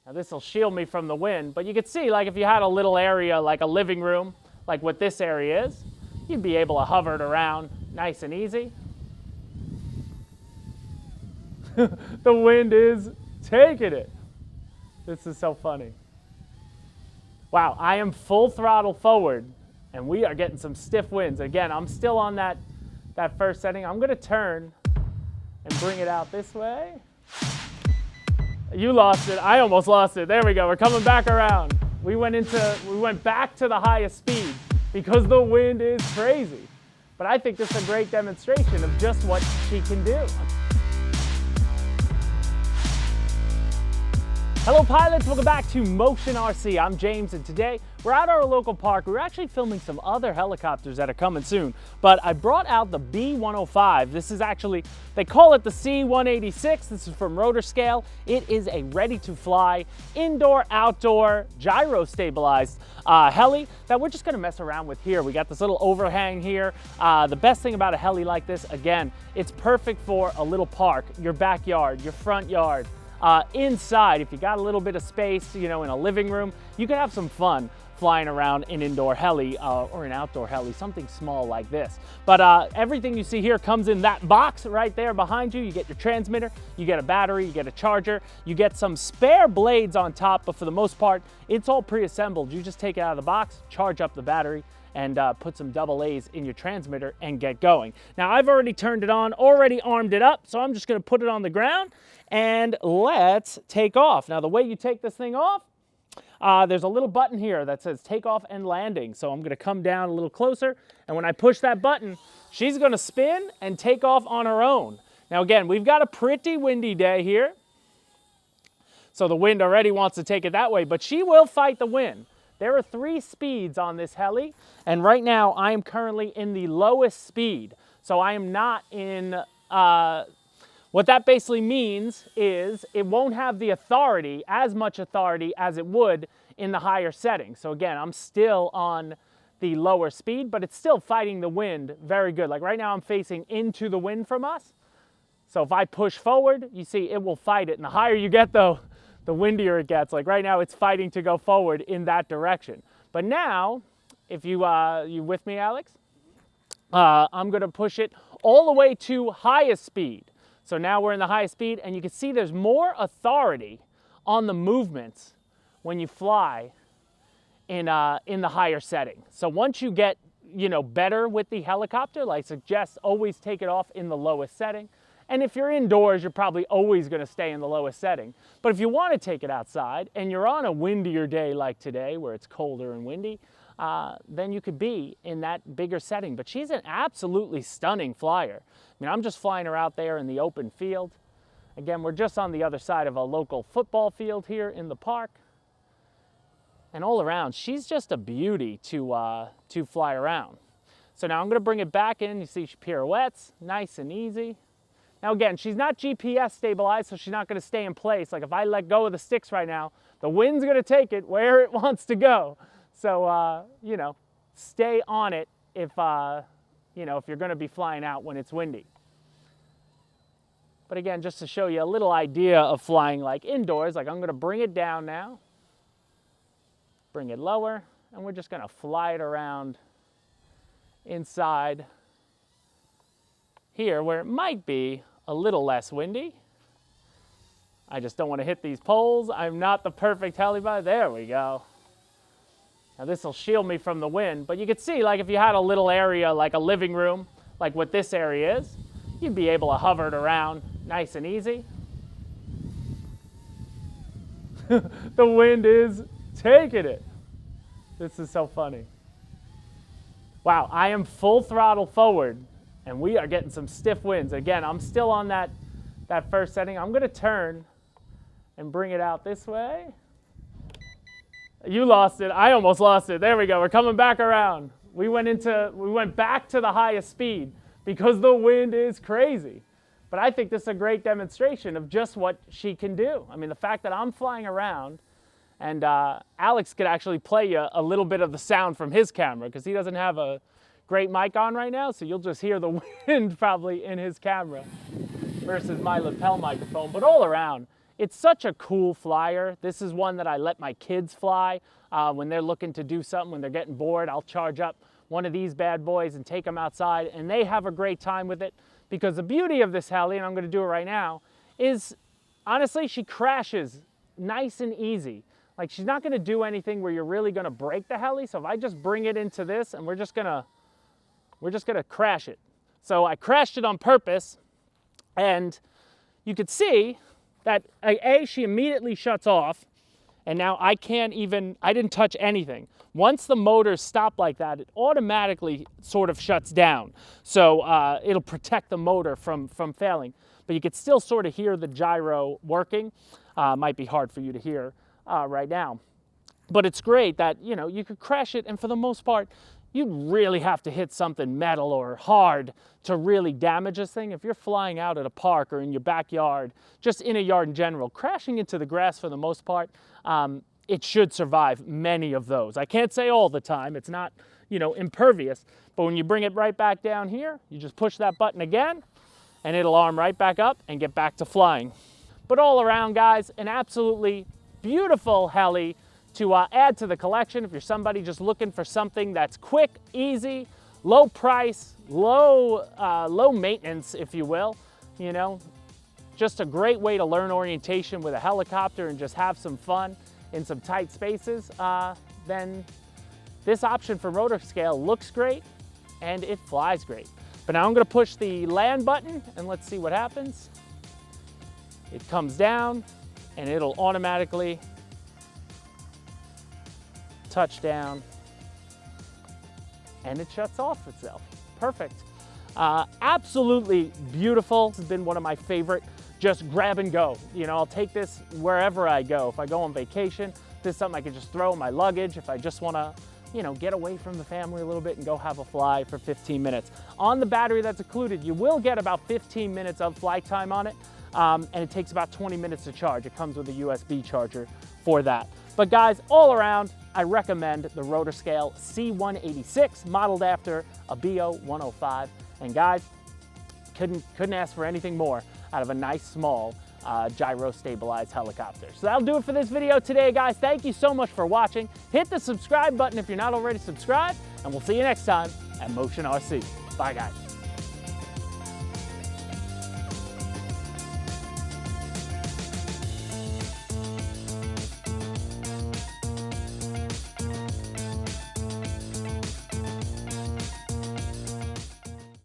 Now this will shield me from the wind, but you can see, like, if you had a little area like a living room, like what this area is, you'd be able to hover it around nice and easy. The wind is taking it. This is so funny. Wow, I am full throttle forward, and we are getting some stiff winds. Again, I'm still on that first setting. I'm gonna turn and bring it out this way. You lost it, I almost lost it. There we go, we're coming back around. We went back to the highest speed because the wind is crazy. But I think this is a great demonstration of just what she can do. Hello pilots, welcome back to Motion RC. I'm James, and today we're at our local park. We're actually filming some other helicopters that are coming soon, but I brought out the B-105. This is actually, they call it the C-186. This is from RotorScale. It is a ready-to-fly, indoor-outdoor, gyro-stabilized heli that we're just gonna mess around with here. We got this little overhang here. The best thing about a heli like this, again, it's perfect for a little park, your backyard, your front yard. Inside, if you got a little bit of space, you know, in a living room, you can have some fun flying around an indoor heli or an outdoor heli, something small like this. But everything you see here comes in that box right there behind you. You get your transmitter, you get a battery, you get a charger, you get some spare blades on top, but for the most part, it's all pre-assembled. You just take it out of the box, charge up the battery, and put some double A's in your transmitter and get going. Now I've already turned it on, already armed it up, so I'm just gonna put it on the ground and let's take off. Now the way you take this thing off, there's a little button here that says takeoff and landing. So I'm gonna come down a little closer, and when I push that button, she's gonna spin and take off on her own. Now again, we've got a pretty windy day here, so the wind already wants to take it that way, but she will fight the wind. There are 3 speeds on this heli, and right now I am currently in the lowest speed. So I am not in, what that basically means is it won't have the authority, as much authority as it would in the higher setting. So again, I'm still on the lower speed, but it's still fighting the wind very good. Like right now I'm facing into the wind from us. So if I push forward, you see it will fight it. And the higher you get though, the windier it gets. Like right now it's fighting to go forward in that direction. But now, if you with me, Alex? I'm gonna push it all the way to highest speed. So now we're in the highest speed, and you can see there's more authority on the movements when you fly in the higher setting. So once you get, you know, better with the helicopter, I suggest always take it off in the lowest setting. And if you're indoors, you're probably always gonna stay in the lowest setting. But if you wanna take it outside and you're on a windier day like today, where it's colder and windy, then you could be in that bigger setting. But she's an absolutely stunning flyer. I mean, I'm just flying her out there in the open field. Again, we're just on the other side of a local football field here in the park. And all around, she's just a beauty to fly around. So now I'm gonna bring it back in. You see she pirouettes, nice and easy. Now again, she's not GPS stabilized, so she's not gonna stay in place. Like if I let go of the sticks right now, the wind's gonna take it where it wants to go. So, you know, stay on it if, you know, if you're gonna be flying out when it's windy. But again, just to show you a little idea of flying like indoors, like I'm gonna bring it down now, bring it lower, and we're just gonna fly it around inside here where it might be a little less windy. I just don't wanna hit these poles. I'm not the perfect heli pilot. There we go. Now this will shield me from the wind, but you can see, like if you had a little area like a living room, like what this area is, you'd be able to hover it around nice and easy. The wind is taking it. This is so funny. Wow, I am full throttle forward, and we are getting some stiff winds. Again, I'm still on that first setting. I'm gonna turn and bring it out this way. You lost it, I almost lost it. There we go, we're coming back around. We went back to the highest speed because the wind is crazy. But I think this is a great demonstration of just what she can do. I mean, the fact that I'm flying around, and Alex could actually play you a little bit of the sound from his camera because he doesn't have a great mic on right now, so you'll just hear the wind probably in his camera versus my lapel microphone. But all around, It's such a cool flyer. This is one that I let my kids fly when they're looking to do something, when they're getting bored. I'll charge up one of these bad boys and take them outside, and they have a great time with it, because the beauty of this heli, and I'm gonna do it right now, is honestly, she crashes nice and easy. Like, she's not gonna do anything where you're really gonna break the heli. So if I just bring it into this, and we're just gonna crash it. So I crashed it on purpose, and you could see that she immediately shuts off, and now I didn't touch anything. Once the motors stop like that, it automatically sort of shuts down. So it'll protect the motor from failing. But you could still sort of hear the gyro working. Might be hard for you to hear right now. But it's great that, you know, you could crash it, and for the most part, you'd really have to hit something metal or hard to really damage this thing. If you're flying out at a park or in your backyard, just in a yard in general, crashing into the grass for the most part, it should survive many of those. I can't say all the time, it's not, you know, impervious, but when you bring it right back down here, you just push that button again, and it'll arm right back up and get back to flying. But all around, guys, an absolutely beautiful heli to add to the collection if you're somebody just looking for something that's quick, easy, low price, low maintenance, if you will. You know, just a great way to learn orientation with a helicopter and just have some fun in some tight spaces. Then this option from RotorScale looks great and it flies great. But now I'm gonna push the land button and let's see what happens. It comes down and it'll automatically touch down, and it shuts off itself. Perfect. Absolutely beautiful. This has been one of my favorite, just grab and go. You know, I'll take this wherever I go. If I go on vacation, this is something I could just throw in my luggage. If I just wanna, you know, get away from the family a little bit and go have a fly for 15 minutes. On the battery that's included, you will get about 15 minutes of flight time on it, and it takes about 20 minutes to charge. It comes with a USB charger for that. But guys, all around, I recommend the RotorScale C186, modeled after a BO-105. And guys, couldn't ask for anything more out of a nice, small, gyro-stabilized helicopter. So that'll do it for this video today, guys. Thank you so much for watching. Hit the subscribe button if you're not already subscribed, and we'll see you next time at Motion RC. Bye, guys.